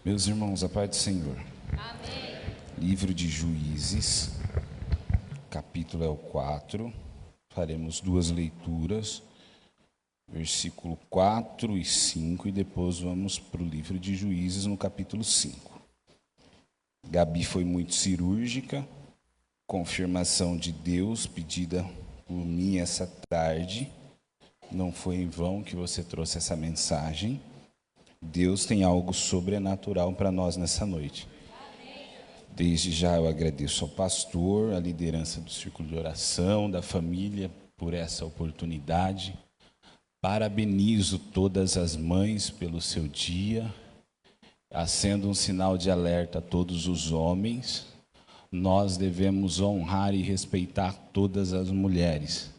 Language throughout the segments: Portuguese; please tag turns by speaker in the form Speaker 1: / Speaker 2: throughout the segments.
Speaker 1: Meus irmãos, a paz do Senhor.
Speaker 2: Amém.
Speaker 1: Livro de Juízes, capítulo é o 4. Faremos duas leituras, versículo 4 e 5, e depois vamos para o livro de Juízes, no capítulo 5. Gabi foi muito cirúrgica, confirmação de Deus pedida por mim essa tarde. Não foi em vão que você trouxe essa mensagem. Deus tem algo sobrenatural para nós nessa noite. Desde já eu agradeço ao pastor, à liderança do Círculo de Oração, da família, por essa oportunidade. Parabenizo todas as mães pelo seu dia, acendo um sinal de alerta a todos os homens. Nós devemos honrar e respeitar todas as mulheres.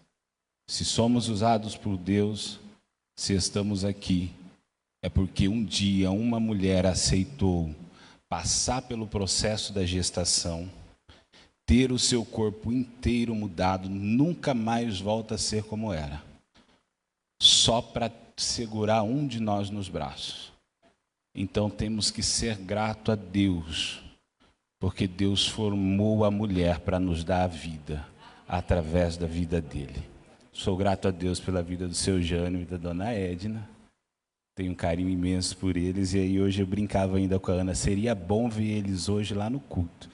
Speaker 1: Se somos usados por Deus, se estamos aqui, é porque um dia uma mulher aceitou passar pelo processo da gestação, ter o seu corpo inteiro mudado, nunca mais volta a ser como era, só para segurar um de nós nos braços. Então temos que ser grato a Deus, porque Deus formou a mulher para nos dar a vida, através da vida dele. Sou grato a Deus pela vida do seu Jânio e da dona Edna. Tenho um carinho imenso por eles, e aí hoje eu brincava ainda com a Ana, seria bom ver eles hoje lá no culto.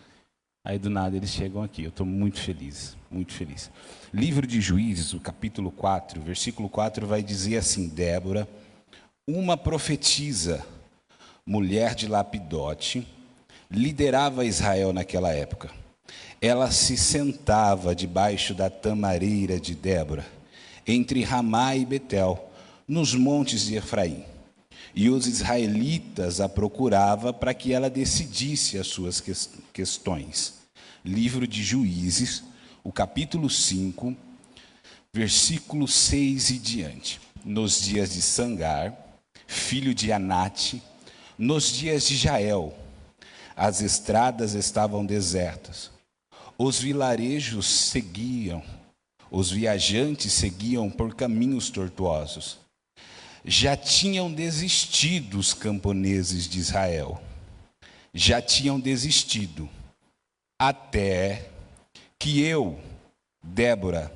Speaker 1: Aí do nada eles chegam aqui, eu estou muito feliz, muito feliz. Livro de Juízes, o capítulo 4, versículo 4 vai dizer assim: Débora, uma profetisa, mulher de Lapidote, liderava Israel naquela época. Ela se sentava debaixo da tamareira de Débora, entre Ramá e Betel, nos montes de Efraim. E os israelitas a procuravam para que ela decidisse as suas questões. Livro de Juízes, o capítulo 5, versículo 6 e diante. Nos dias de Sangar, filho de Anate, nos dias de Jael, as estradas estavam desertas. Os vilarejos seguiam, os viajantes seguiam por caminhos tortuosos. Já tinham desistido os camponeses de Israel. Já tinham desistido. Até que eu, Débora,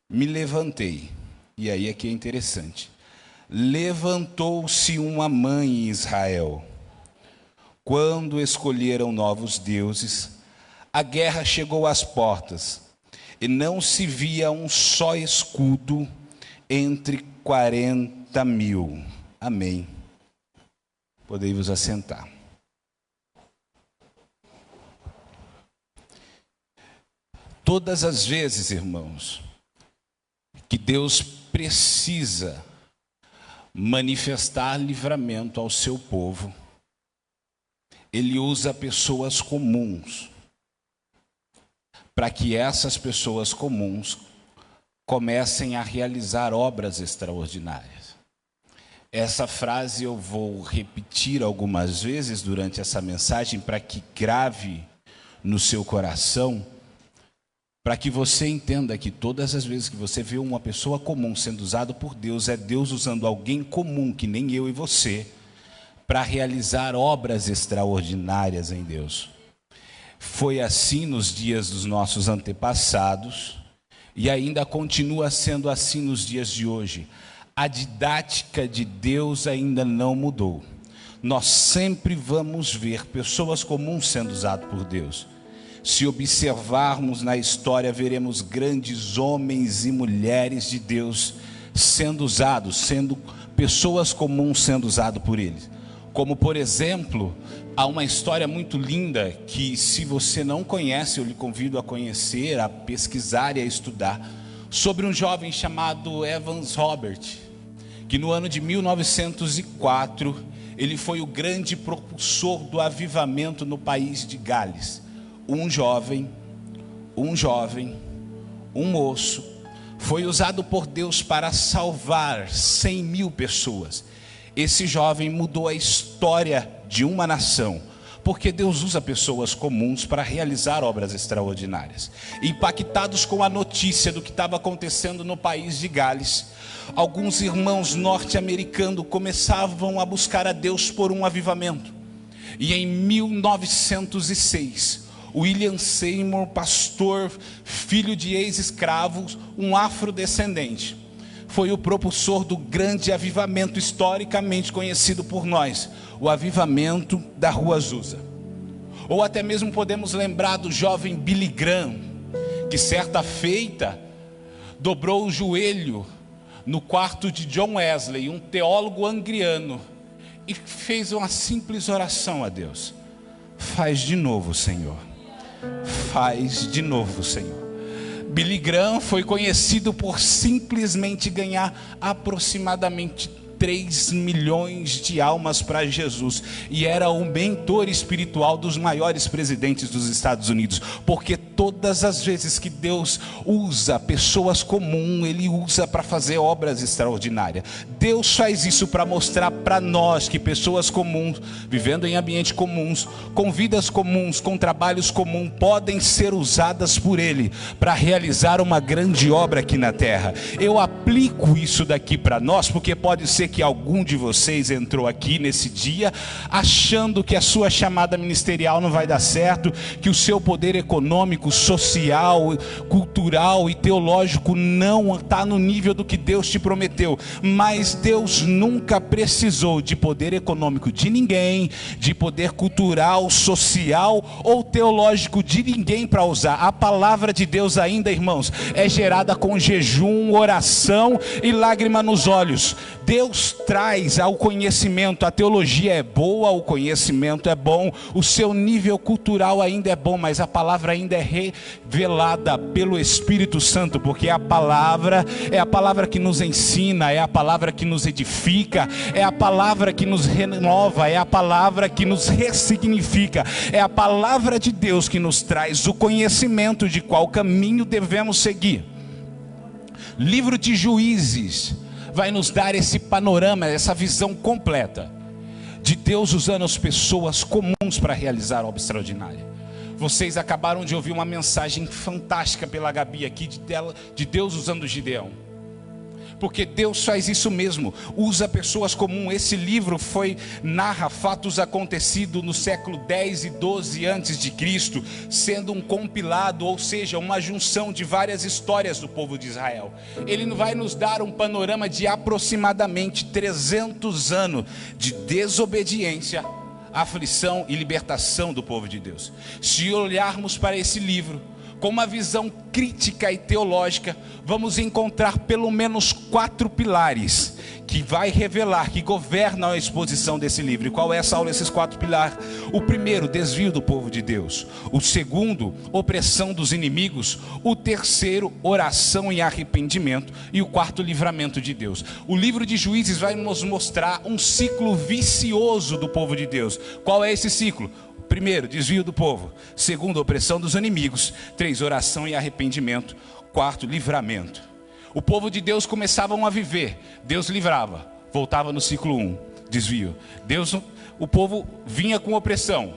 Speaker 1: me levantei. E aí é que é interessante. Levantou-se uma mãe em Israel. Quando escolheram novos deuses, a guerra chegou às portas, e não se via um só escudo entre 40 mil. Amém. Podei vos assentar. Todas as vezes, irmãos, que Deus precisa manifestar livramento ao seu povo, Ele usa pessoas comuns, para que essas pessoas comuns comecem a realizar obras extraordinárias. Essa frase eu vou repetir algumas vezes durante essa mensagem para que grave no seu coração, para que você entenda que todas as vezes que você vê uma pessoa comum sendo usada por Deus, é Deus usando alguém comum, que nem eu e você, para realizar obras extraordinárias em Deus. Foi assim nos dias dos nossos antepassados, e ainda continua sendo assim nos dias de hoje. A didática de Deus ainda não mudou. Nós sempre vamos ver pessoas comuns sendo usadas por Deus. Se observarmos na história, veremos grandes homens e mulheres de Deus sendo usados, sendo pessoas comuns sendo usadas por Ele. Como, por exemplo, há uma história muito linda que, se você não conhece, eu lhe convido a conhecer, a pesquisar e a estudar, sobre um jovem chamado Evans Robert, que no ano de 1904, ele foi o grande propulsor do avivamento no país de Gales. Um jovem, um moço, foi usado por Deus para salvar 100 mil pessoas. Esse jovem mudou a história de uma nação, porque Deus usa pessoas comuns para realizar obras extraordinárias. Impactados com a notícia do que estava acontecendo no país de Gales, alguns irmãos norte-americanos começavam a buscar a Deus por um avivamento. E em 1906, William Seymour, pastor, filho de ex-escravos, um afrodescendente, foi o propulsor do grande avivamento historicamente conhecido por nós, o avivamento da Rua Azusa. Ou até mesmo podemos lembrar do jovem Billy Graham, que certa feita dobrou o joelho no quarto de John Wesley, um teólogo anglicano, e fez uma simples oração a Deus: faz de novo, Senhor. Faz de novo, Senhor. Billy Graham foi conhecido por simplesmente ganhar aproximadamente 3 milhões de almas para Jesus, e era o mentor espiritual dos maiores presidentes dos Estados Unidos, porque todas as vezes que Deus usa pessoas comuns, Ele usa para fazer obras extraordinárias. Deus faz isso para mostrar para nós que pessoas comuns, vivendo em ambientes comuns, com vidas comuns, com trabalhos comuns, podem ser usadas por Ele para realizar uma grande obra aqui na terra. Eu aplico isso daqui para nós, porque pode ser que algum de vocês entrou aqui nesse dia achando que a sua chamada ministerial não vai dar certo, que o seu poder econômico, social, cultural e teológico não está no nível do que Deus te prometeu. Mas Deus nunca precisou de poder econômico de ninguém, de poder cultural, social ou teológico de ninguém para usar. A palavra de Deus ainda, irmãos, é gerada com jejum, oração e lágrima nos olhos. Deus traz ao conhecimento. A teologia é boa, o conhecimento é bom, o seu nível cultural ainda é bom, mas a palavra ainda é revelada pelo Espírito Santo, porque a palavra é a palavra que nos ensina, é a palavra que nos edifica, é a palavra que nos renova, é a palavra que nos ressignifica, é a palavra de Deus que nos traz o conhecimento de qual caminho devemos seguir. Livro de Juízes vai nos dar esse panorama, essa visão completa de Deus usando as pessoas comuns para realizar a obra extraordinária. Vocês acabaram de ouvir uma mensagem fantástica pela Gabi aqui de Deus usando Gideão, porque Deus faz isso mesmo, usa pessoas comuns. Esse livro narra fatos acontecidos no século 10 e 12 antes de Cristo, sendo um compilado, ou seja, uma junção de várias histórias do povo de Israel. Ele vai nos dar um panorama de aproximadamente 300 anos de desobediência, aflição e libertação do povo de Deus. Se olharmos para esse livro com uma visão crítica e teológica, vamos encontrar pelo menos 4 pilares que vai revelar, que governam a exposição desse livro. E qual é, Saulo, esses 4 pilares? O primeiro, desvio do povo de Deus. O segundo, opressão dos inimigos. O terceiro, oração e arrependimento. E o quarto, livramento de Deus. O livro de Juízes vai nos mostrar um ciclo vicioso do povo de Deus. Qual é esse ciclo? Primeiro, desvio do povo. Segundo, opressão dos inimigos. 3, oração e arrependimento. 4, livramento. O povo de Deus começavam a viver, Deus livrava, voltava no ciclo 1, desvio. O povo vinha com opressão,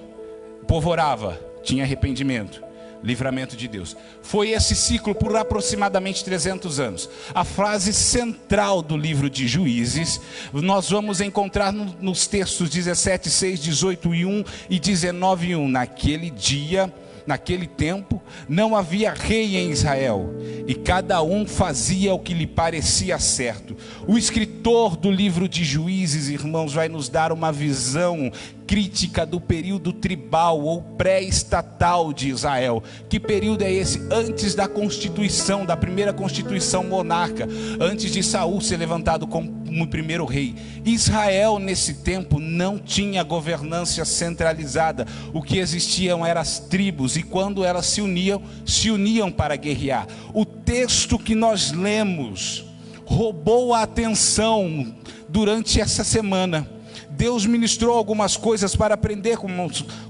Speaker 1: o povo orava, tinha arrependimento, livramento de Deus. Foi esse ciclo por aproximadamente 300 anos. A frase central do livro de Juízes nós vamos encontrar nos textos 17:6, 18:1 e 19:1. Naquele dia, naquele tempo, não havia rei em Israel, e cada um fazia o que lhe parecia certo. O escritor do livro de Juízes, irmãos, vai nos dar uma visão crítica do período tribal ou pré-estatal de Israel. Que período é esse? Antes da constituição, da primeira constituição monarca, antes de Saul ser levantado como o primeiro rei. Israel nesse tempo não tinha governança centralizada. O que existiam eram as tribos, e quando elas se uniam para guerrear. O texto que nós lemos roubou a atenção durante essa semana. Deus ministrou algumas coisas para aprender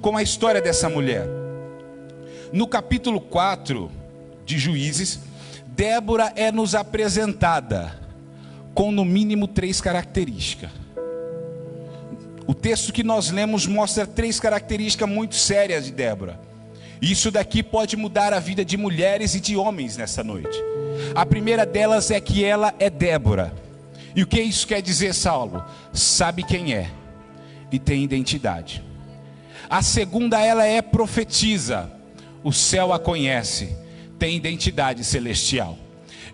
Speaker 1: com a história dessa mulher. No capítulo 4 de Juízes, Débora é nos apresentada com no mínimo 3 características. O texto que nós lemos mostra 3 características muito sérias de Débora. Isso daqui pode mudar a vida de mulheres e de homens nessa noite. A primeira delas é que ela é Débora. E o que isso quer dizer, Saulo? Sabe quem é e tem identidade. A segunda, ela é profetisa. O céu a conhece, tem identidade celestial.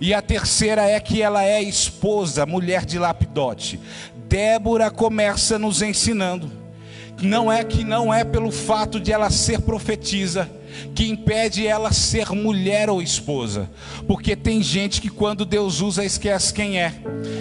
Speaker 1: E a terceira é que ela é esposa, mulher de Lapidote. Débora começa nos ensinando. Não é pelo fato de ela ser profetisa que impede ela ser mulher ou esposa. Porque tem gente que quando Deus usa esquece quem é,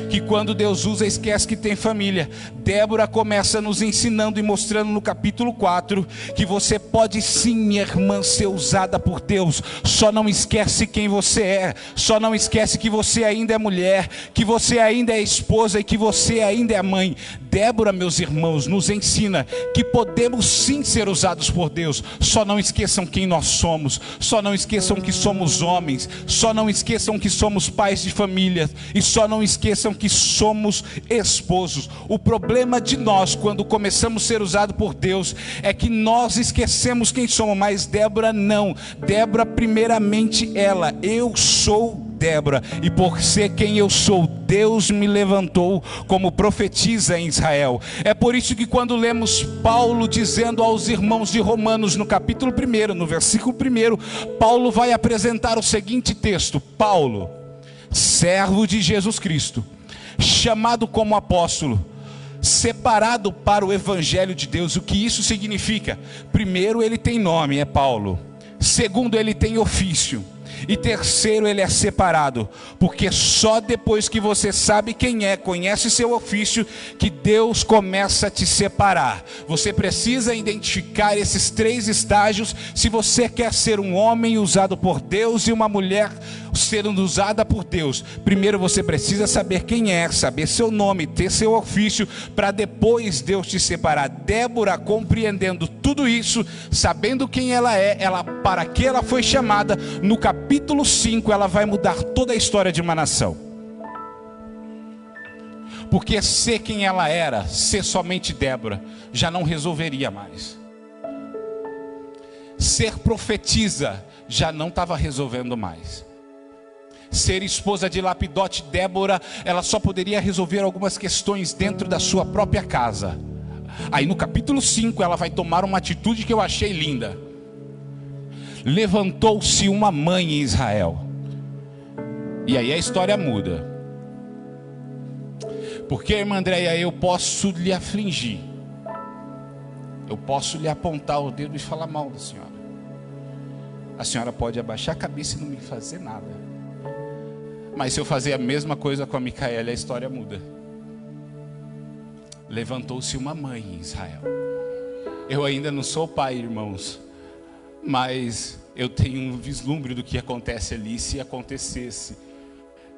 Speaker 1: que quando Deus usa esquece que tem família. Débora começa nos ensinando e mostrando no capítulo 4 que você pode sim, minha irmã, ser usada por Deus. Só não esquece quem você é, só não esquece que você ainda é mulher, que você ainda é esposa e que você ainda é mãe. Débora, meus irmãos, nos ensina que podemos sim ser usados por Deus. Só não esqueçam quem nós somos, só não esqueçam que somos homens, só não esqueçam que somos pais de família, e só não esqueçam que somos esposos. O problema de nós, quando começamos a ser usados por Deus, é que nós esquecemos quem somos. Mas Débora não. Débora, primeiramente ela, eu sou Débora, e por ser quem eu sou, Deus me levantou como profetisa em Israel. É por isso que quando lemos Paulo dizendo aos irmãos de Romanos, no capítulo 1, no versículo 1, Paulo vai apresentar o seguinte texto: Paulo, servo de Jesus Cristo, chamado como apóstolo, separado para o evangelho de Deus. O que isso significa? Primeiro, ele tem nome, é Paulo. Segundo, ele tem ofício. E terceiro, ele é separado, porque só depois que você sabe quem é, conhece seu ofício, que Deus começa a te separar. Você precisa identificar esses 3 estágios se você quer ser um homem usado por Deus e uma mulher sendo usada por Deus. Primeiro você precisa saber quem é, saber seu nome, ter seu ofício, para depois Deus te separar. Débora, compreendendo tudo isso, sabendo quem ela é, para que ela foi chamada, no capítulo 5 ela vai mudar toda a história de uma nação. Porque ser quem ela era, ser somente Débora, já não resolveria mais. Ser profetisa já não estava resolvendo mais. Ser esposa de Lapidote, Débora, ela só poderia resolver algumas questões dentro da sua própria casa. Aí no capítulo 5 ela vai tomar uma atitude que eu achei linda. Levantou-se uma mãe em Israel. E aí a história muda. Porque, irmã Andréia, eu posso lhe afligir, eu posso lhe apontar o dedo e falar mal da senhora. A senhora pode abaixar a cabeça e não me fazer nada. Mas se eu fazer a mesma coisa com a Micaela, a história muda. Levantou-se uma mãe em Israel. Eu ainda não sou pai, irmãos, mas eu tenho um vislumbre do que acontece ali se acontecesse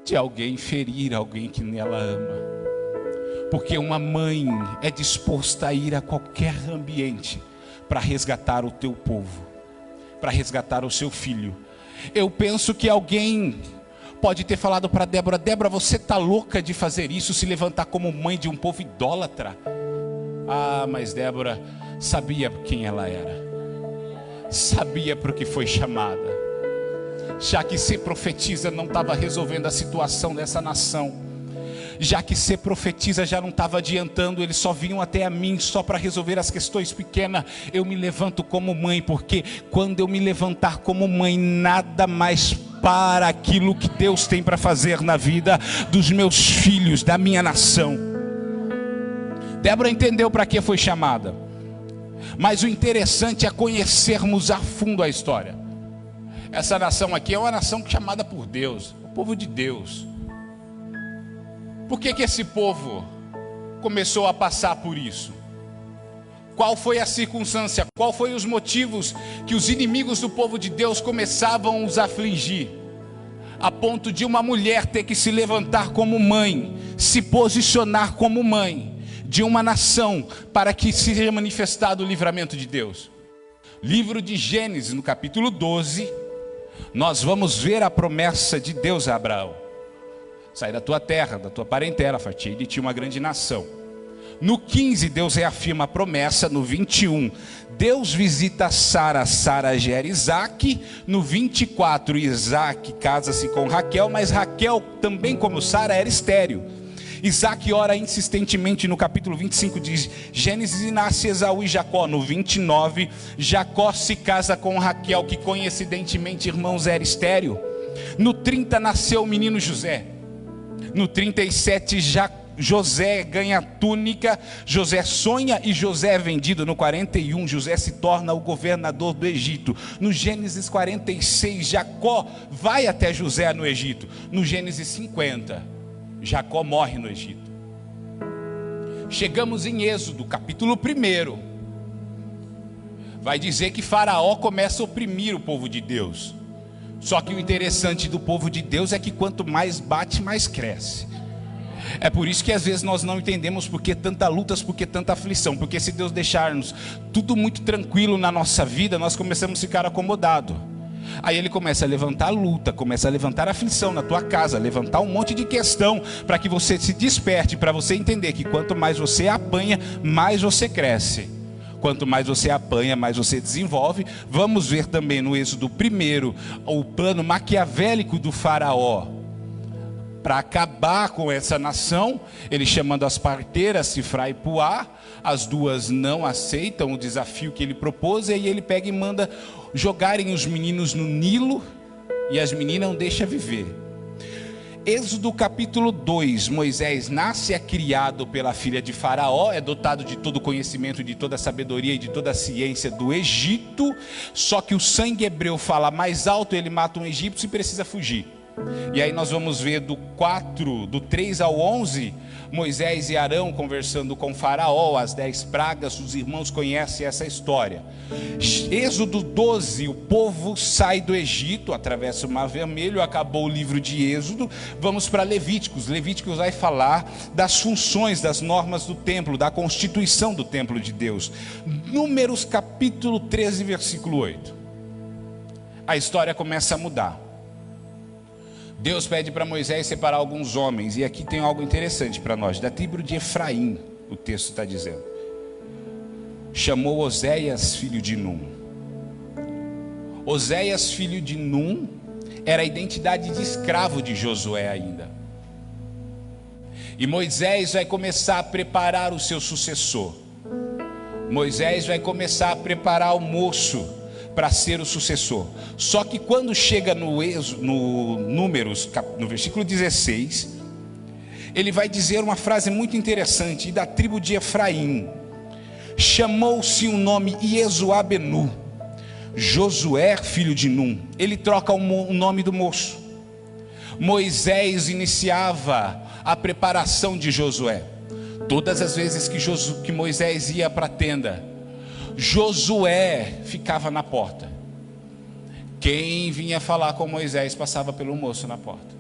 Speaker 1: de alguém ferir alguém que nela ama. Porque uma mãe é disposta a ir a qualquer ambiente para resgatar o teu povo, para resgatar o seu filho. Eu penso que alguém pode ter falado para Débora: Débora, você está louca de fazer isso, se levantar como mãe de um povo idólatra? Ah, mas Débora sabia quem ela era, sabia para o que foi chamada. Já que ser profetisa não estava resolvendo a situação dessa nação, já que ser profetisa já não estava adiantando, eles só vinham até a mim só para resolver as questões pequenas. Eu me levanto como mãe, porque quando eu me levantar como mãe, nada mais para aquilo que Deus tem para fazer na vida dos meus filhos, da minha nação. Débora entendeu para que foi chamada, mas o interessante é conhecermos a fundo a história. Essa nação aqui é uma nação chamada por Deus, o povo de Deus. Por que esse povo começou a passar por isso? Qual foi a circunstância? Qual foi os motivos que os inimigos do povo de Deus começavam a os afligir? A ponto de uma mulher ter que se levantar como mãe, se posicionar como mãe de uma nação, para que seja manifestado o livramento de Deus. Livro de Gênesis, no capítulo 12, nós vamos ver a promessa de Deus a Abraão: sai da tua terra, da tua parentela, fartei de ti uma grande nação. No 15, Deus reafirma a promessa. No 21, Deus visita Sara, Sara gera Isaac. No 24, Isaac casa-se com Raquel, mas Raquel, também como Sara, era estéril. Isaac ora insistentemente no capítulo 25 de Gênesis e nasce Esaú e Jacó. No 29, Jacó se casa com Raquel, que coincidentemente, irmãos, era estéril. No 30 nasceu o menino José. No 37, José ganha túnica, José sonha e José é vendido. No 41, José se torna o governador do Egito. No Gênesis 46, Jacó vai até José no Egito. No Gênesis 50, Jacó morre no Egito. Chegamos em Êxodo, capítulo 1. Vai dizer que Faraó começa a oprimir o povo de Deus. Só que o interessante do povo de Deus é que quanto mais bate, mais cresce. É por isso que às vezes nós não entendemos por que tanta lutas, por que tanta aflição. Porque se Deus deixar-nos tudo muito tranquilo na nossa vida, nós começamos a ficar acomodados. Aí Ele começa a levantar luta, começa a levantar aflição na tua casa, levantar um monte de questão, para que você se desperte, para você entender que quanto mais você apanha, mais você cresce. Quanto mais você apanha, mais você desenvolve. Vamos ver também no Êxodo 1, o plano maquiavélico do Faraó para acabar com essa nação. Ele chamando as parteiras, Sifrá e Puá. As duas não aceitam o desafio que ele propôs, e aí ele pega e manda jogarem os meninos no Nilo, e as meninas não deixam viver. Êxodo capítulo 2, Moisés nasce, é criado pela filha de Faraó, é dotado de todo o conhecimento, de toda a sabedoria e de toda a ciência do Egito. Só que o sangue hebreu fala mais alto, ele mata um egípcio e precisa fugir. E aí nós vamos ver do 3 ao 11, Moisés e Arão conversando com Faraó, as 10 pragas, os irmãos conhecem essa história. Êxodo 12, o povo sai do Egito, atravessa o Mar Vermelho, acabou o livro de Êxodo. Vamos para Levíticos. Levíticos vai falar das funções, das normas do templo, da constituição do templo de Deus. Números capítulo 13, versículo 8. A história começa a mudar. Deus pede para Moisés separar alguns homens, e aqui tem algo interessante para nós, da tribo de Efraim, o texto está dizendo. Chamou Oséias, filho de Num. Oséias, filho de Num, era a identidade de escravo de Josué ainda. E Moisés vai começar a preparar o seu sucessor. Moisés vai começar a preparar o moço para ser o sucessor. Só que quando chega no Números, no versículo 16, ele vai dizer uma frase muito interessante. E da tribo de Efraim chamou-se o nome Iesuabenu, Josué, filho de Num. Ele troca o nome do moço. Moisés iniciava a preparação de Josué. Todas as vezes que Moisés ia para a tenda, Josué ficava na porta. Quem vinha falar com Moisés passava pelo moço na porta.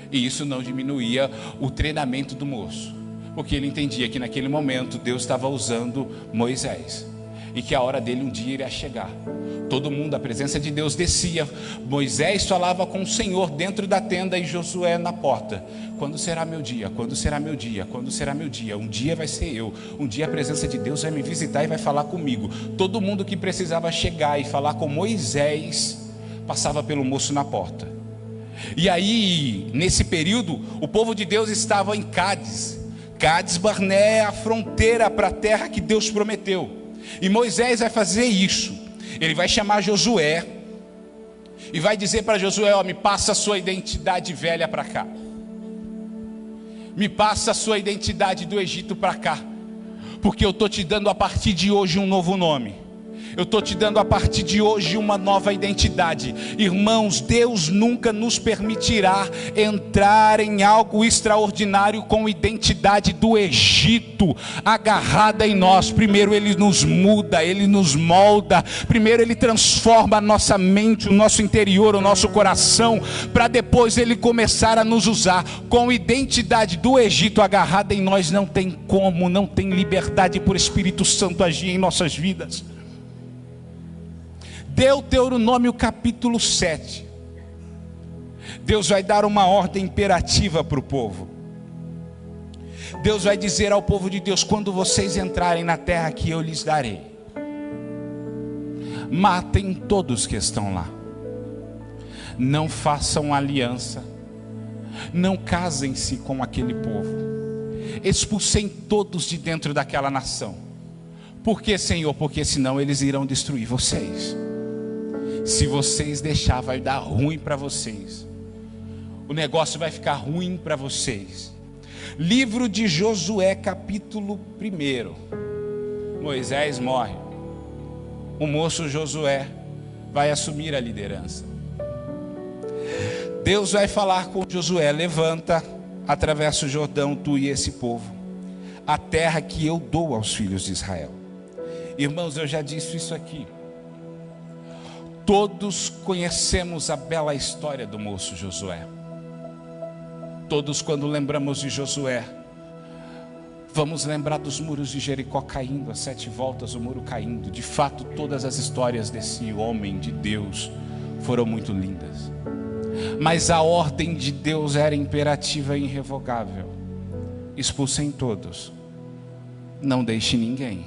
Speaker 1: E isso não diminuía o treinamento do moço, porque ele entendia que naquele momento Deus estava usando Moisés, e que a hora dele um dia iria chegar. Todo mundo, a presença de Deus descia. Moisés falava com o Senhor dentro da tenda e Josué na porta. Quando será meu dia? Quando será meu dia? Quando será meu dia? Um dia vai ser eu. Um dia a presença de Deus vai me visitar e vai falar comigo. Todo mundo que precisava chegar e falar com Moisés passava pelo moço na porta. E aí, nesse período, o povo de Deus estava em Cádiz. Cádiz Barné é a fronteira para a terra que Deus prometeu. E Moisés vai fazer isso. Ele vai chamar Josué e vai dizer para Josué: ó, me passa a sua identidade velha para cá. Me passa a sua identidade do Egito para cá. Porque eu estou te dando a partir de hoje um novo nome. Eu estou te dando a partir de hoje uma nova identidade. Irmãos, Deus nunca nos permitirá entrar em algo extraordinário com identidade do Egito agarrada em nós. Primeiro Ele nos muda, Ele nos molda. Primeiro Ele transforma a nossa mente, o nosso interior, o nosso coração, para depois Ele começar a nos usar. Com identidade do Egito agarrada em nós, não tem como, não tem liberdade por Espírito Santo agir em nossas vidas. Deuteronômio capítulo 7. Deus vai dar uma ordem imperativa para o povo. Deus vai dizer ao povo de Deus: quando vocês entrarem na terra que eu lhes darei, matem todos que estão lá. Não façam aliança. Não casem-se com aquele povo. Expulsem todos de dentro daquela nação. Por que, Senhor? Porque senão eles irão destruir vocês. Se vocês deixar, vai dar ruim para vocês. O negócio vai ficar ruim para vocês. Livro de Josué, capítulo 1. Moisés morre. O moço Josué vai assumir a liderança. Deus vai falar com Josué: levanta, atravessa o Jordão, tu e esse povo, a terra que eu dou aos filhos de Israel. Irmãos, eu já disse isso aqui. Todos conhecemos a bela história do moço Josué. Todos, quando lembramos de Josué, vamos lembrar dos muros de Jericó caindo, as 7 voltas, o muro caindo. De fato, todas as histórias desse homem de Deus foram muito lindas. Mas a ordem de Deus era imperativa e irrevogável: expulsem todos, não deixe ninguém,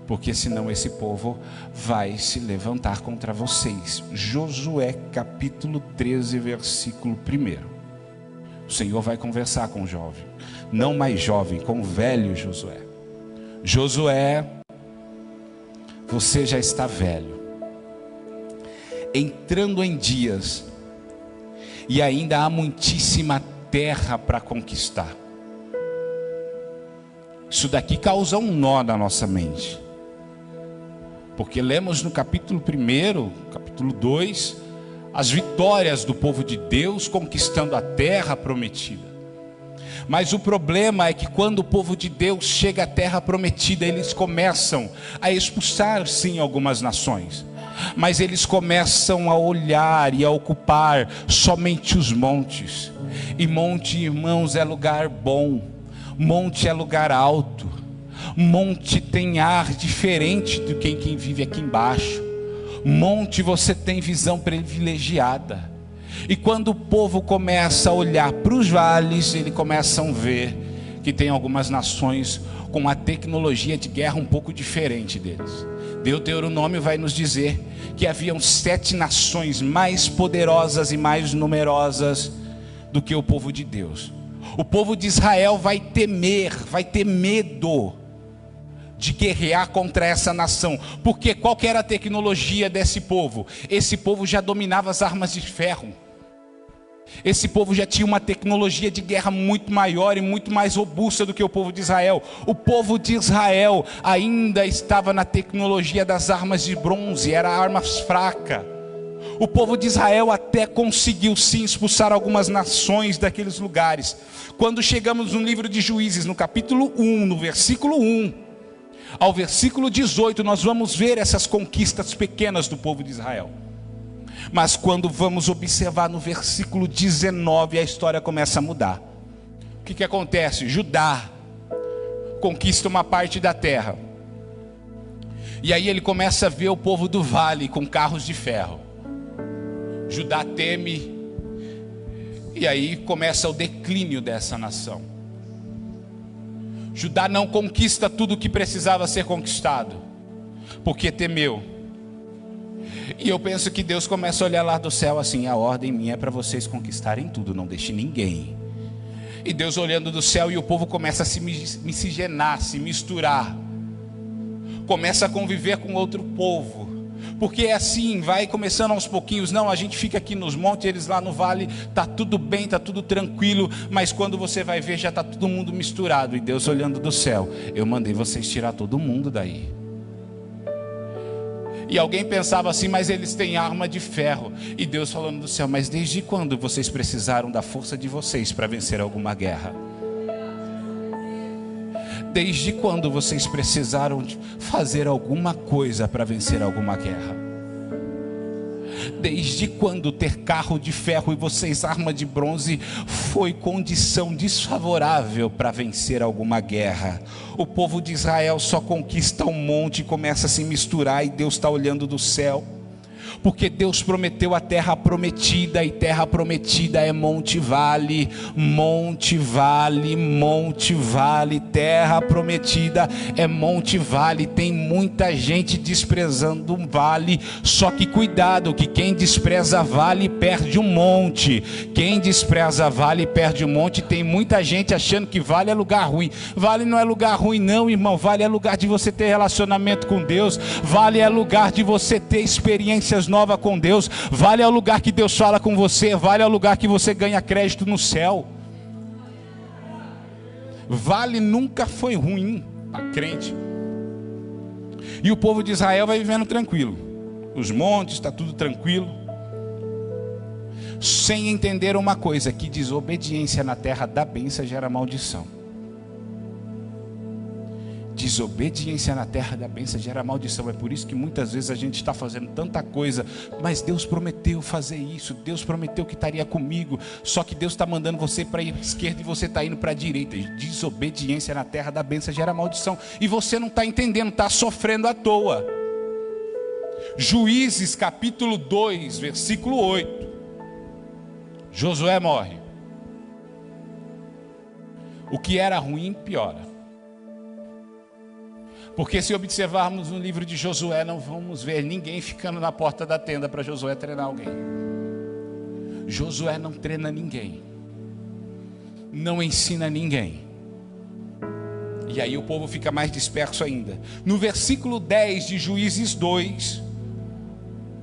Speaker 1: porque senão esse povo vai se levantar contra vocês. Josué capítulo 13, versículo 1. O Senhor vai conversar com o jovem, não mais jovem, com o velho Josué. Josué, você já está velho, entrando em dias, e ainda há muitíssima terra para conquistar. Isso daqui causa um nó na nossa mente, porque lemos no capítulo 1, capítulo 2, as vitórias do povo de Deus conquistando a terra prometida. Mas o problema é que quando o povo de Deus chega à terra prometida, eles começam a expulsar sim algumas nações, mas eles começam a olhar e a ocupar somente os montes. E monte, irmãos, é lugar bom, monte é lugar alto, monte tem ar diferente do que quem vive aqui embaixo. Monte você tem visão privilegiada. E quando o povo começa a olhar para os vales, eles começam a ver que tem algumas nações com uma tecnologia de guerra um pouco diferente deles. Deuteronômio vai nos dizer que haviam 7 nações mais poderosas e mais numerosas do que o povo de Deus. O povo de Israel vai temer, vai ter medo de guerrear contra essa nação, porque qual que era a tecnologia desse povo? Esse povo já dominava as armas de ferro. Esse povo já tinha uma tecnologia de guerra muito maior e muito mais robusta do que o povo de Israel. O povo de Israel ainda estava na tecnologia das armas de bronze, era armas fracas. O povo de Israel até conseguiu sim expulsar algumas nações daqueles lugares. Quando chegamos no livro de Juízes, no capítulo 1, no versículo 1 ao versículo 18, nós vamos ver essas conquistas pequenas do povo de Israel. Mas quando vamos observar no versículo 19, a história começa a mudar. O que acontece? Judá conquista uma parte da terra, e aí ele começa a ver o povo do vale com carros de ferro. Judá teme, e aí começa o declínio dessa nação. Judá não conquista tudo o que precisava ser conquistado, porque temeu. E eu penso que Deus começa a olhar lá do céu assim: a ordem minha é para vocês conquistarem tudo, não deixe ninguém. E Deus olhando do céu, e o povo começa a se miscigenar, se misturar, começa a conviver com outro povo. Porque é assim, vai começando aos pouquinhos. Não, a gente fica aqui nos montes, eles lá no vale, está tudo bem, está tudo tranquilo. Mas quando você vai ver, já está todo mundo misturado. E Deus olhando do céu: eu mandei vocês tirar todo mundo daí. E alguém pensava assim: mas eles têm arma de ferro. E Deus falando do céu: mas desde quando vocês precisaram da força de vocês para vencer alguma guerra? Desde quando vocês precisaram de fazer alguma coisa para vencer alguma guerra? Desde quando ter carro de ferro e vocês arma de bronze foi condição desfavorável para vencer alguma guerra? O povo de Israel só conquista um monte e começa a se misturar, e Deus está olhando do céu. Porque Deus prometeu a terra prometida, e terra prometida é Monte Vale, Monte Vale, Monte Vale, terra prometida é Monte Vale. Tem muita gente desprezando um vale, só que cuidado, que quem despreza vale perde um monte. Quem despreza vale perde um monte. Tem muita gente achando que vale é lugar ruim. Vale não é lugar ruim não, irmão. Vale é lugar de você ter relacionamento com Deus. Vale é lugar de você ter experiências novas com Deus. Vale é o lugar que Deus fala com você. Vale é o lugar que você ganha crédito no céu. Vale nunca foi ruim para crente. E o povo de Israel vai vivendo tranquilo. Os montes, está tudo tranquilo. Sem entender uma coisa, que desobediência na terra da bênção gera maldição. Desobediência na terra da bênção gera maldição. É por isso que muitas vezes a gente está fazendo tanta coisa, mas Deus prometeu fazer isso, Deus prometeu que estaria comigo, só que Deus está mandando você para a esquerda e você está indo para a direita. Desobediência na terra da bênção gera maldição, e você não está entendendo, está sofrendo à toa. Juízes capítulo 2, versículo 8. Josué morre. O que era ruim piora. Porque se observarmos no livro de Josué, não vamos ver ninguém ficando na porta da tenda para Josué treinar alguém. Josué não treina ninguém, não ensina ninguém. E aí o povo fica mais disperso ainda. No versículo 10 de Juízes 2,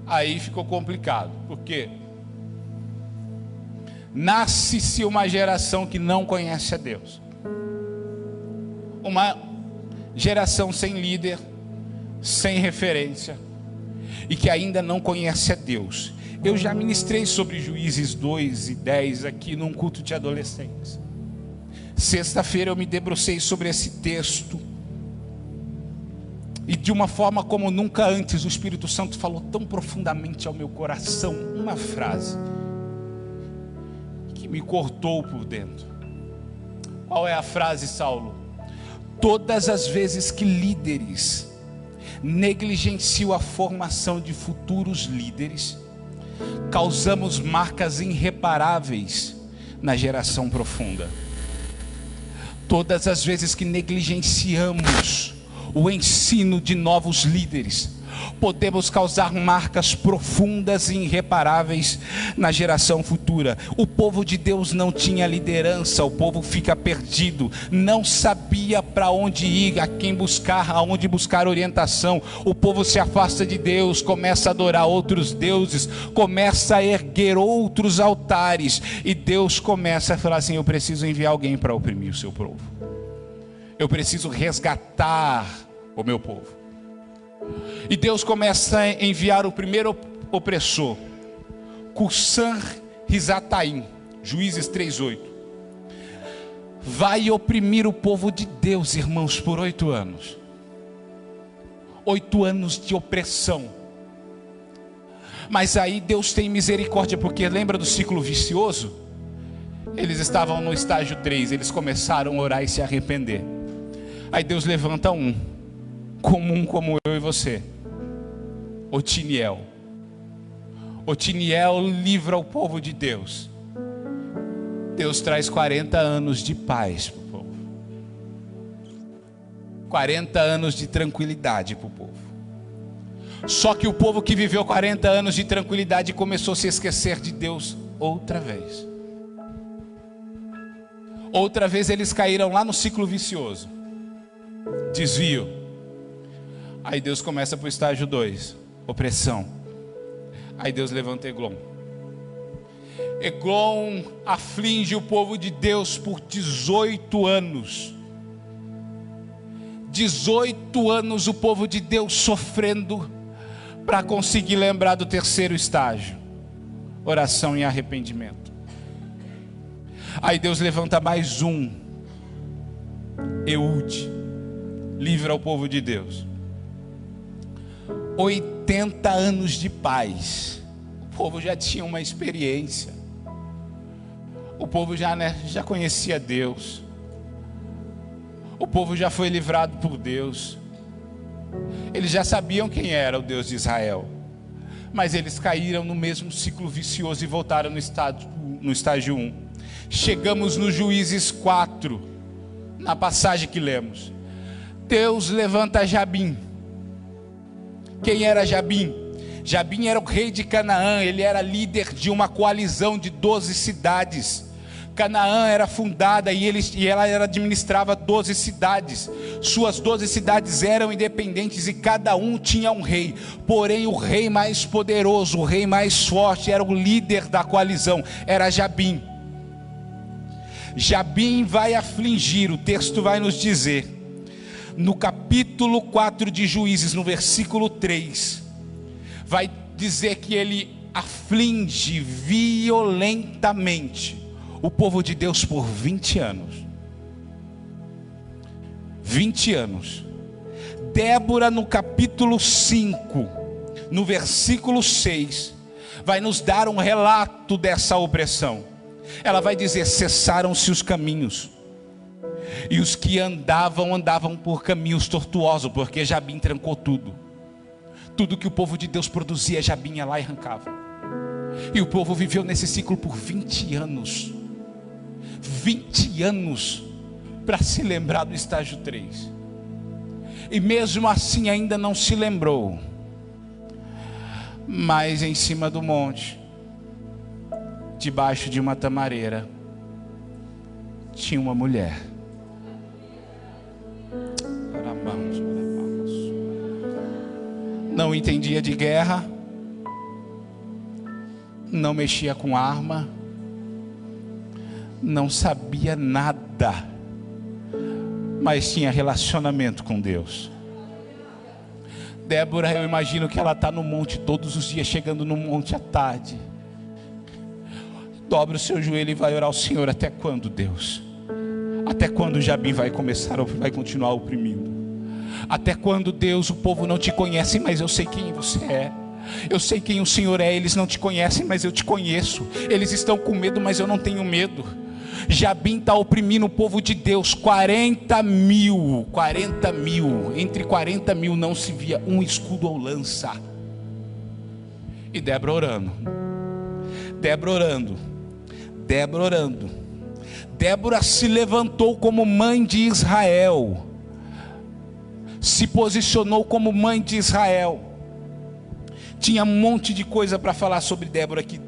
Speaker 1: aí ficou complicado. Por quê? Nasce-se uma geração que não conhece a Deus. Uma geração sem líder, sem referência, e que ainda não conhece a Deus. Eu já ministrei sobre Juízes 2 e 10 aqui num culto de adolescentes. Sexta-feira eu me debrucei sobre esse texto, e de uma forma como nunca antes o Espírito Santo falou tão profundamente ao meu coração uma frase que me cortou por dentro. Qual é a frase, Saulo? Todas as vezes que líderes negligenciam a formação de futuros líderes, causamos marcas irreparáveis na geração profunda. Todas as vezes que negligenciamos o ensino de novos líderes, podemos causar marcas profundas e irreparáveis na geração futura. O povo de Deus não tinha liderança, o povo fica perdido, não sabia para onde ir, a quem buscar, aonde buscar orientação. O povo se afasta de Deus, começa a adorar outros deuses, começa a erguer outros altares, e Deus começa a falar assim: eu preciso enviar alguém para oprimir o seu povo, eu preciso resgatar o meu povo. E Deus começa a enviar o primeiro opressor, Cusã-Risataim, Juízes 3:8. Vai oprimir o povo de Deus, irmãos, por 8 anos. 8 anos de opressão. Mas aí Deus tem misericórdia, porque lembra do ciclo vicioso? Eles estavam no estágio 3, eles começaram a orar e se arrepender. Aí Deus levanta um, comum como eu e você, Otiniel. Otiniel livra o povo de Deus. Deus traz 40 anos de paz para o povo, 40 anos de tranquilidade para o povo. Só que o povo que viveu 40 anos de tranquilidade começou a se esquecer de Deus outra vez. Outra vez eles caíram lá no ciclo vicioso, desvio. Aí Deus começa para o estágio 2, opressão. Aí Deus levanta Eglon. Eglon aflige o povo de Deus por 18 anos. 18 anos o povo de Deus sofrendo para conseguir lembrar do terceiro estágio, oração e arrependimento. Aí Deus levanta mais um, Eude, livra o povo de Deus. 80 anos de paz. O povo já tinha uma experiência. O povo já conhecia Deus. O povo já foi livrado por Deus. Eles já sabiam quem era o Deus de Israel. mas eles caíram no mesmo ciclo vicioso e voltaram no estágio 1. Chegamos no Juízes 4, na passagem que lemos. Deus levanta Jabim. Quem era Jabim? Jabim era o rei de Canaã, ele era líder de uma coalizão de 12 cidades. Canaã era fundada e ela administrava 12 cidades. Suas 12 cidades eram independentes e cada um tinha um rei. Porém, o rei mais poderoso, o rei mais forte, era o líder da coalizão, era Jabim. Jabim vai afligir, o texto vai nos dizer, no capítulo 4 de Juízes, no versículo 3, vai dizer que ele aflige violentamente o povo de Deus por 20 anos. 20 anos. Débora, no capítulo 5, no versículo 6, vai nos dar um relato dessa opressão. Ela vai dizer: cessaram-se os caminhos, e os que andavam por caminhos tortuosos, porque Jabim trancou tudo. Tudo que o povo de Deus produzia, Jabim ia lá e arrancava. E o povo viveu nesse ciclo por 20 anos. 20 anos para se lembrar do estágio 3. E mesmo assim ainda não se lembrou. Mas em cima do monte, debaixo de uma tamareira, tinha uma mulher. Não entendia de guerra, não mexia com arma, não sabia nada, mas tinha relacionamento com Deus. Débora, eu imagino que ela está no monte todos os dias, chegando no monte à tarde. Dobra o seu joelho e vai orar ao Senhor. Até quando, Deus? Até quando Jabim vai continuar oprimindo? Até quando, Deus, o povo não te conhece, mas eu sei quem você é. Eu sei quem o Senhor é. Eles não te conhecem, mas eu te conheço. Eles estão com medo, mas eu não tenho medo. Jabim está oprimindo o povo de Deus. 40 mil. Entre 40 mil não se via um escudo ou lança. E Débora orando. Débora se levantou como mãe de Israel. Se posicionou como mãe de Israel. Tinha um monte de coisa para falar sobre Débora aqui.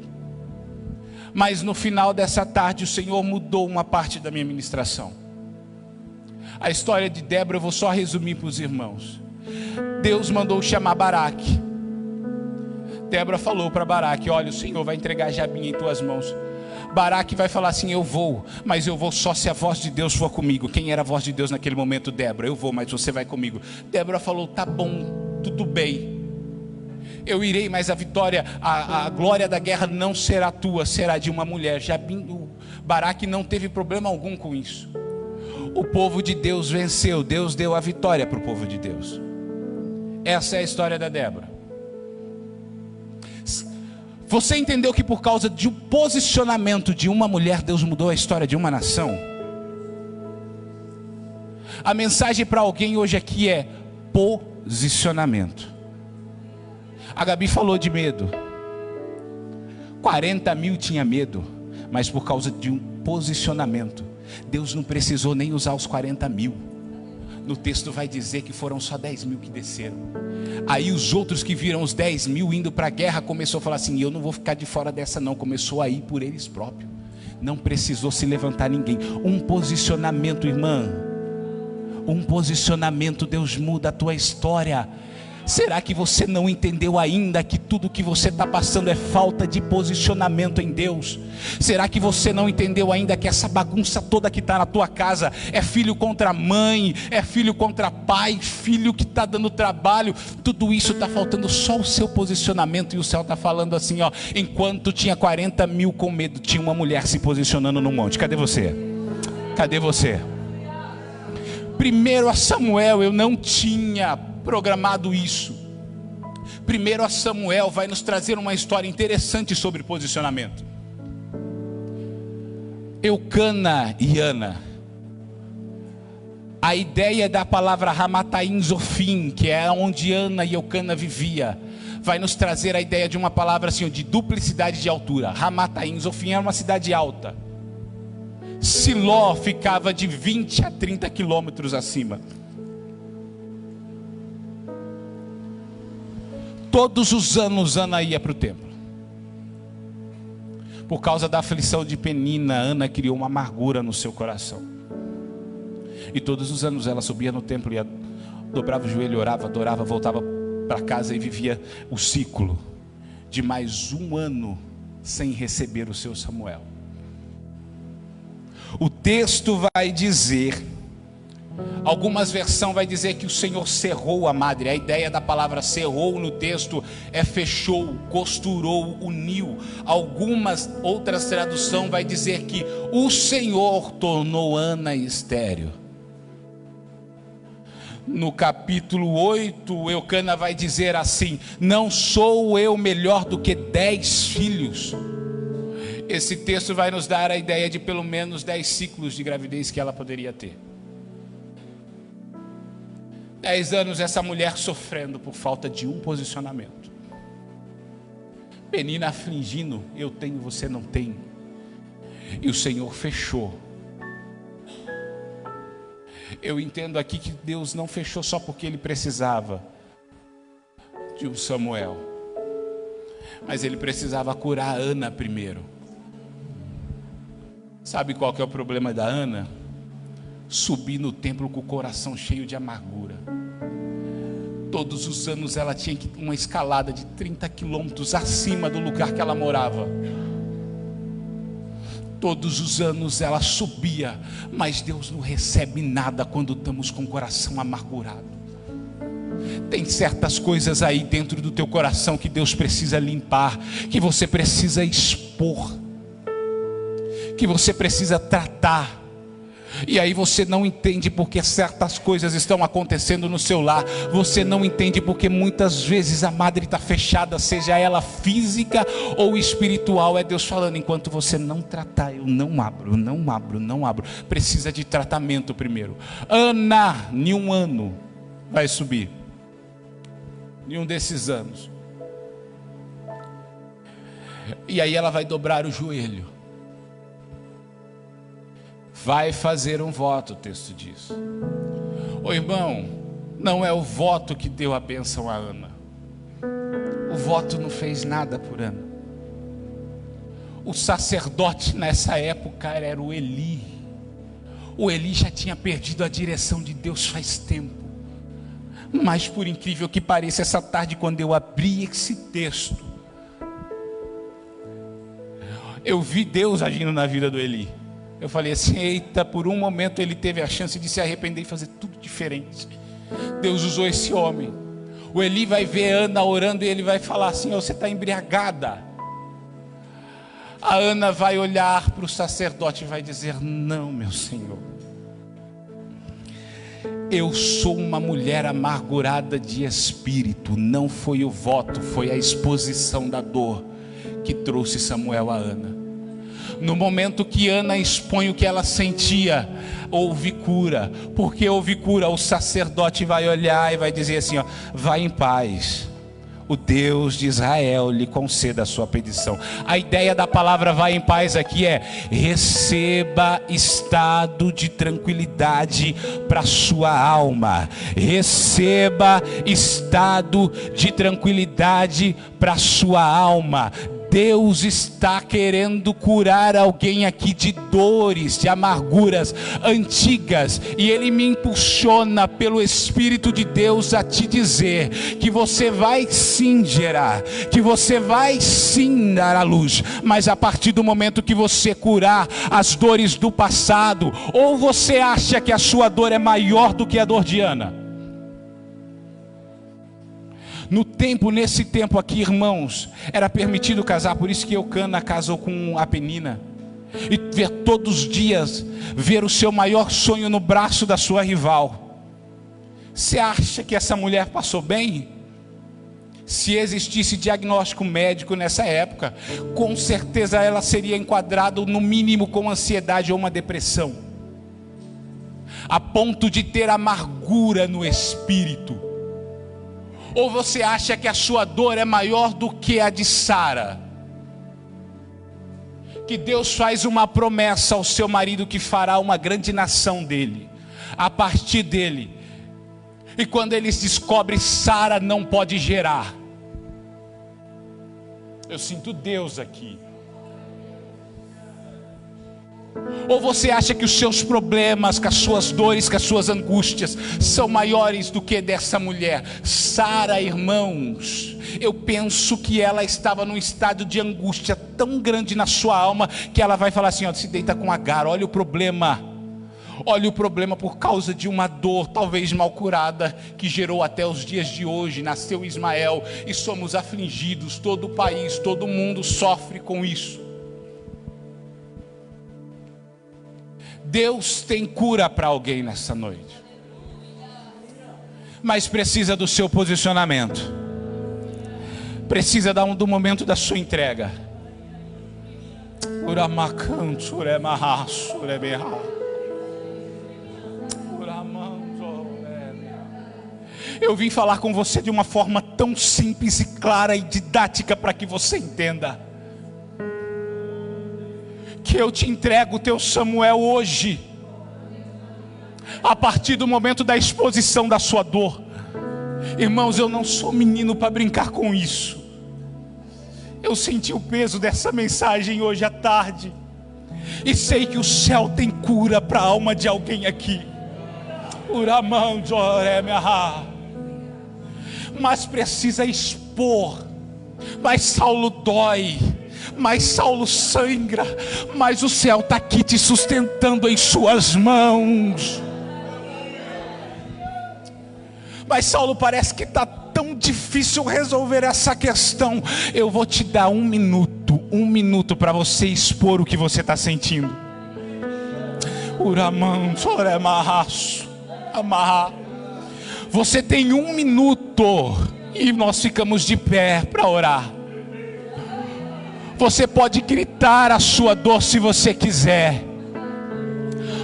Speaker 1: Mas no final dessa tarde o Senhor mudou uma parte da minha ministração. A história de Débora eu vou só resumir para os irmãos. Deus mandou chamar Baraque. Débora falou para Baraque: olha, o Senhor vai entregar Jabim em tuas mãos. Baraque vai falar assim: eu vou, mas eu vou só se a voz de Deus for comigo. Quem era a voz de Deus naquele momento? Débora. Eu vou, mas você vai comigo. Débora falou: tá bom, tudo bem, eu irei, mas a vitória, a glória da guerra não será tua, será de uma mulher. Baraque não teve problema algum com isso. O povo de Deus venceu. Deus deu a vitória para o povo de Deus. Essa é a história da Débora. Você entendeu que por causa de um posicionamento de uma mulher, Deus mudou a história de uma nação? A mensagem para alguém hoje aqui é posicionamento. A Gabi falou de medo. 40 mil tinha medo, mas por causa de um posicionamento, Deus não precisou nem usar os 40 mil. No texto vai dizer que foram só 10 mil que desceram. Aí os outros que viram os 10 mil indo para a guerra, começou a falar assim: eu não vou ficar de fora dessa não. Começou a ir por eles próprios. Não precisou se levantar ninguém. Um posicionamento, irmã. Um posicionamento, Deus muda a tua história. Será que você não entendeu ainda que tudo que você está passando é falta de posicionamento em Deus? Será que você não entendeu ainda que essa bagunça toda que está na tua casa é filho contra mãe, é filho contra pai, filho que está dando trabalho? Tudo isso está faltando só o seu posicionamento. E o céu está falando assim, ó: enquanto tinha 40 mil com medo, tinha uma mulher se posicionando no monte. Cadê você? Cadê você? Primeiro a Samuel, eu não tinha programado isso. Primeiro a Samuel vai nos trazer uma história interessante sobre posicionamento. Eucana e Ana A ideia da palavra Ramataim Zofim, que é onde Ana e Eucana vivia, vai nos trazer a ideia de uma palavra assim, de duplicidade de altura. Ramataim Zofim era uma cidade alta. Siló ficava de 20 a 30 quilômetros acima. Todos os anos Ana ia para o templo. Por causa da aflição de Penina, Ana criou uma amargura no seu coração. E todos os anos ela subia no templo, ia, dobrava o joelho, orava, adorava, voltava para casa e vivia o ciclo de mais um ano sem receber o seu Samuel. O texto vai dizer, algumas versões vai dizer que o Senhor cerrou a madre. A ideia da palavra cerrou no texto é fechou, costurou, uniu. Algumas outras traduções vai dizer que o Senhor tornou Ana estéril. No capítulo 8, Eucana vai dizer assim: não sou eu melhor do que 10 filhos. Esse texto vai nos dar a ideia de pelo menos 10 ciclos de gravidez que ela poderia ter. 10 anos essa mulher sofrendo por falta de um posicionamento. Penina afligindo, eu tenho, você não tem. E o Senhor fechou. Eu entendo aqui que Deus não fechou só porque Ele precisava de um Samuel, mas Ele precisava curar a Ana primeiro. Sabe qual que é o problema da Ana? Subir no templo com o coração cheio de amargura. Todos os anos ela tinha uma escalada de 30 quilômetros acima do lugar que ela morava. Todos os anos ela subia, mas Deus não recebe nada quando estamos com o coração amargurado. Tem certas coisas aí dentro do teu coração que Deus precisa limpar, que você precisa expor, que você precisa tratar. E aí você não entende porque certas coisas estão acontecendo no seu lar. Você não entende porque muitas vezes a madre está fechada, seja ela física ou espiritual. É Deus falando, enquanto você não tratar, eu não abro, não abro, não abro. Precisa de tratamento primeiro. Ana, em um ano, vai subir. Em um desses anos. E aí ela vai dobrar o joelho. Vai fazer um voto, o texto diz. Ô irmão, não é o voto que deu a bênção a Ana. O voto não fez nada por Ana. O sacerdote nessa época era o Eli. O Eli já tinha perdido a direção de Deus faz tempo. Mas por incrível que pareça, essa tarde quando eu abri esse texto, eu vi Deus agindo na vida do Eli. Eu falei assim, eita, por um momento ele teve a chance de se arrepender e fazer tudo diferente. Deus usou esse homem. O Eli vai ver Ana orando e ele vai falar assim, você está embriagada. A Ana vai olhar para o sacerdote e vai dizer, não, meu Senhor. Eu sou uma mulher amargurada de espírito. Não foi o voto, foi a exposição da dor que trouxe Samuel a Ana. No momento que Ana expõe o que ela sentia, houve cura. Porque houve cura, o sacerdote vai olhar e vai dizer assim, ó, vai em paz, o Deus de Israel lhe conceda a sua petição. A ideia da palavra vai em paz aqui é, receba estado de tranquilidade para sua alma. Receba estado de tranquilidade para sua alma. Deus está querendo curar alguém aqui de dores, de amarguras antigas, e Ele me impulsiona pelo Espírito de Deus a te dizer que você vai sim gerar, que você vai sim dar à luz, mas a partir do momento que você curar as dores do passado, ou você acha que a sua dor é maior do que a dor de Ana? Nesse tempo aqui, irmãos, era permitido casar, por isso que Eucana casou com a Penina. E ver todos os dias, ver o seu maior sonho no braço da sua rival. Você acha que essa mulher passou bem? Se existisse diagnóstico médico nessa época, com certeza ela seria enquadrada no mínimo com ansiedade ou uma depressão. a ponto de ter amargura no espírito? Ou você acha que a sua dor é maior do que a de Sara? Que Deus faz uma promessa ao seu marido que fará uma grande nação dele, a partir dele. E quando eles descobrem, Sara não pode gerar. Eu sinto Deus aqui. Ou você acha que os seus problemas, que as suas dores, que as suas angústias são maiores do que dessa mulher? Sara, irmãos, eu penso que ela estava num estado de angústia tão grande na sua alma, que ela vai falar assim, ó, se deita com Agar, olha o problema por causa de uma dor, talvez mal curada, que gerou até os dias de hoje, nasceu Ismael, e somos afligidos, todo o país, todo mundo sofre com isso. Deus tem cura para alguém nessa noite, mas precisa do seu posicionamento, precisa do momento da sua entrega. Eu vim falar com você de uma forma tão simples e clara e didática para que você entenda que eu te entrego o teu Samuel hoje, a partir do momento da exposição da sua dor. Irmãos, eu não sou menino para brincar com isso. Eu senti o peso dessa mensagem hoje à tarde, e sei que o céu tem cura para a alma de alguém aqui. Mas precisa expor. Mas Saulo dói, mas Saulo sangra, mas o céu está aqui te sustentando em suas mãos. Mas Saulo, parece que está tão difícil resolver essa questão. Eu vou te dar um minuto para você expor o que você está sentindo. Você tem 1 minuto e nós ficamos de pé para orar. Você pode gritar a sua dor se você quiser,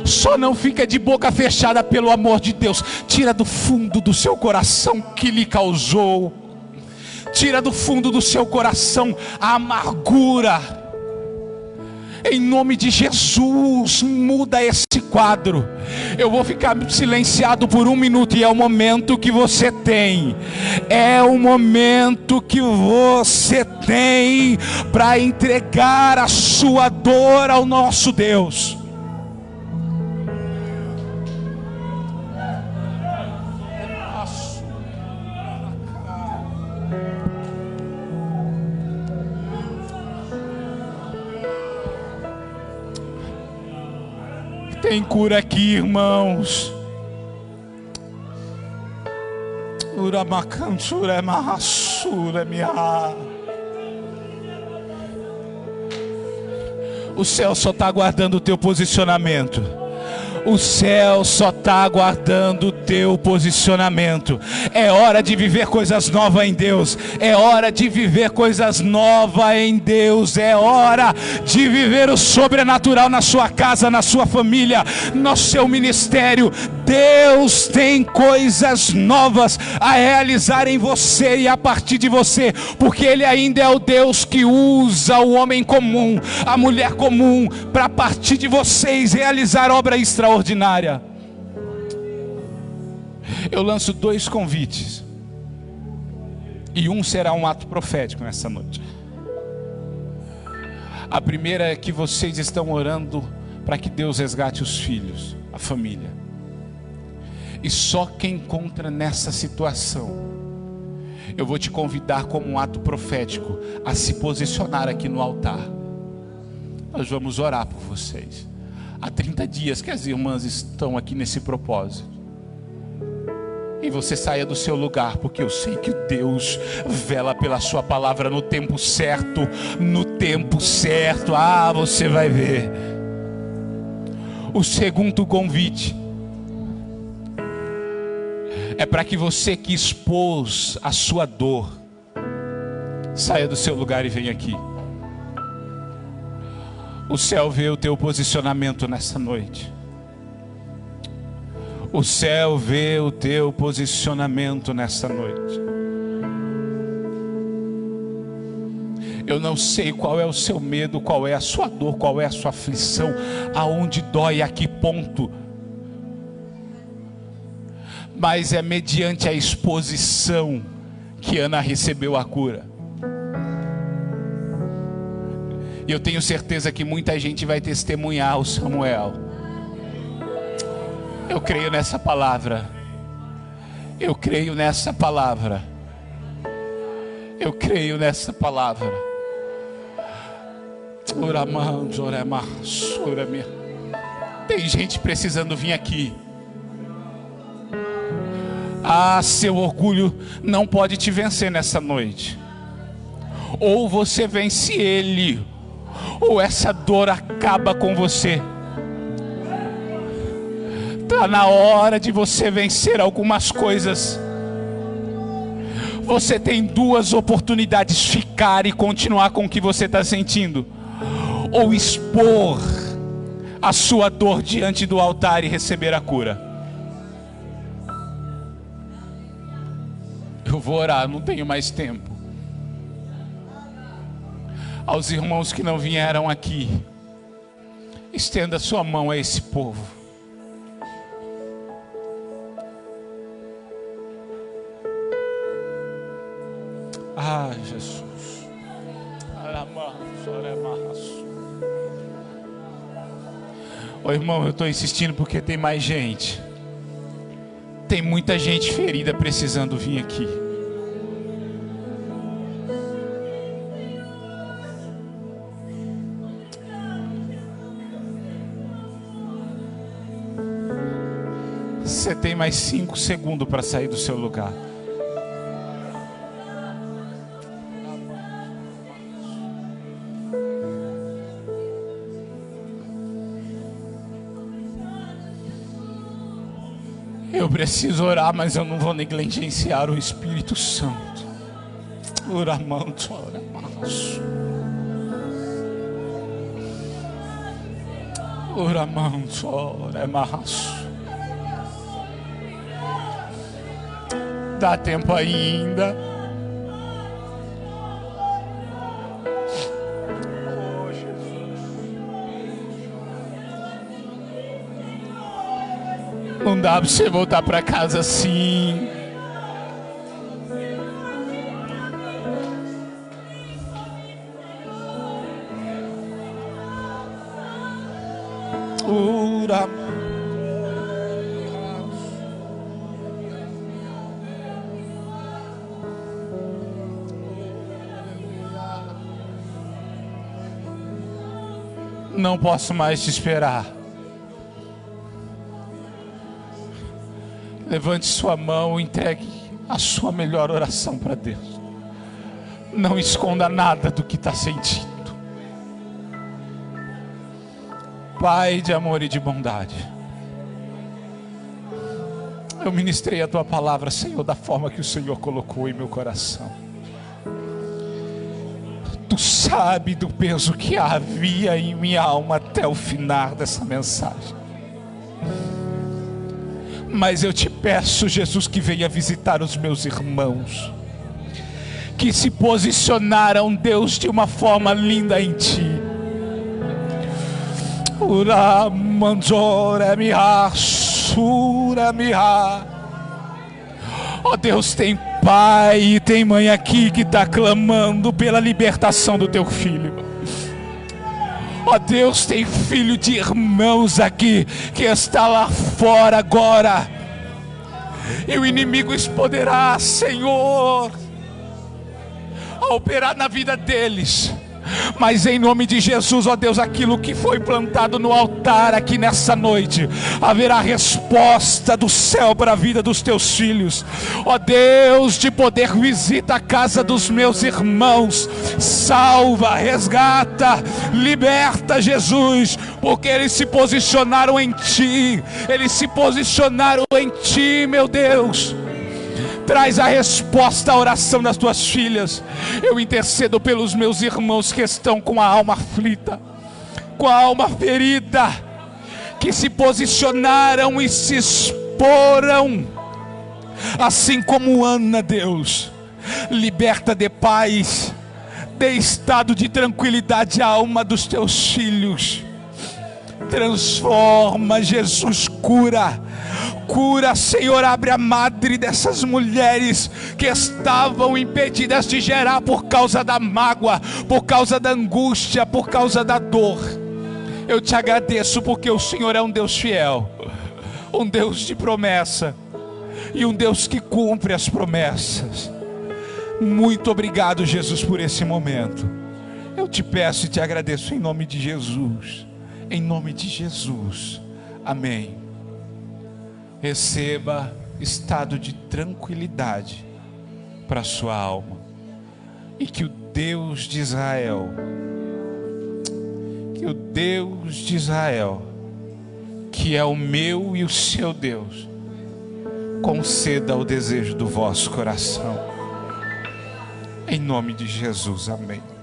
Speaker 1: só não fica de boca fechada, pelo amor de Deus. Tira do fundo do seu coração que lhe causou, tira do fundo do seu coração a amargura. Em nome de Jesus, muda esse quadro. Eu vou ficar silenciado por 1 minuto, e é o momento que você tem. É o momento que você tem para entregar a sua dor ao nosso Deus. Tem cura aqui, irmãos. O céu só está aguardando o teu posicionamento. O céu só está aguardando o teu posicionamento. É hora de viver coisas novas em Deus. É hora de viver coisas novas em Deus. É hora de viver o sobrenatural na sua casa, na sua família, no seu ministério. Deus tem coisas novas a realizar em você e a partir de você, porque Ele ainda é o Deus que usa o homem comum, a mulher comum, para a partir de vocês realizar obra extraordinária. Eu lanço 2 convites, e um será um ato profético nessa noite. A primeira é que vocês estão orando para que Deus resgate os filhos, a família. E só quem encontra nessa situação, eu vou te convidar como um ato profético a se posicionar aqui no altar. Nós vamos orar por vocês. Há 30 dias que as irmãs estão aqui nesse propósito. E você saia do seu lugar, porque eu sei que Deus vela pela sua palavra no tempo certo. No tempo certo. Ah, você vai ver. O segundo convite é para que você que expôs a sua dor, saia do seu lugar e venha aqui. O céu vê o teu posicionamento nessa noite. O céu vê o teu posicionamento nessa noite. Eu não sei qual é o seu medo, qual é a sua dor, qual é a sua aflição, aonde dói, a que ponto. Mas é mediante a exposição que Ana recebeu a cura. E eu tenho certeza que muita gente vai testemunhar o Samuel. Eu creio nessa palavra. Eu creio nessa palavra. Eu creio nessa palavra. Tem gente precisando vir aqui. Seu orgulho não pode te vencer nessa noite. Ou você vence ele, ou essa dor acaba com você. Está na hora de você vencer algumas coisas. Você tem duas oportunidades: ficar e continuar com o que você está sentindo, ou expor a sua dor diante do altar e receber a cura. Eu vou orar, não tenho mais tempo. Aos irmãos que não vieram aqui, estenda sua mão a esse povo. Jesus. Irmão, eu estou insistindo porque tem mais gente. Tem muita gente ferida precisando vir aqui. Você tem mais 5 segundos para sair do seu lugar. Eu preciso orar, mas eu não vou negligenciar o Espírito Santo. Dá tempo ainda. Não dá para você voltar para casa assim. Não posso mais te esperar. Levante sua mão e entregue a sua melhor oração para Deus. Não esconda nada do que está sentindo. Pai de amor e de bondade, eu ministrei a Tua palavra, Senhor, da forma que o Senhor colocou em meu coração. Tu sabe do peso que havia em minha alma até o final dessa mensagem. Mas eu te peço, Jesus, que venha visitar os meus irmãos, que se posicionaram, Deus, de uma forma linda em Ti. Ó Deus, tem pai e tem mãe aqui que está clamando pela libertação do Teu filho. Ó Deus, tem filho de irmãos aqui que está lá fora agora, e o inimigo poderá, Senhor, a operar na vida deles. Mas em nome de Jesus, ó Deus, aquilo que foi plantado no altar aqui nessa noite, haverá resposta do céu para a vida dos teus filhos. Ó Deus de poder, visita a casa dos meus irmãos, salva, resgata, liberta, Jesus, porque eles se posicionaram em Ti, eles se posicionaram em Ti, meu Deus. Traz a resposta à oração das Tuas filhas. Eu intercedo pelos meus irmãos que estão com a alma aflita, com a alma ferida, que se posicionaram e se expõem
Speaker 2: exporão. Assim como Ana, Deus, liberta de paz, dê estado de tranquilidade à alma dos teus filhos. Transforma, Jesus, cura, Senhor, abre a madre dessas mulheres que estavam impedidas de gerar por causa da mágoa, por causa da angústia, por causa da dor. Eu te agradeço porque o Senhor é um Deus fiel, um Deus de promessa e um Deus que cumpre as promessas. Muito obrigado, Jesus, por esse momento. Eu te peço e te agradeço em nome de Jesus. Em nome de Jesus. Amém. Receba estado de tranquilidade para a sua alma. E que o Deus de Israel, que é o meu e o seu Deus, conceda o desejo do vosso coração. Em nome de Jesus, amém.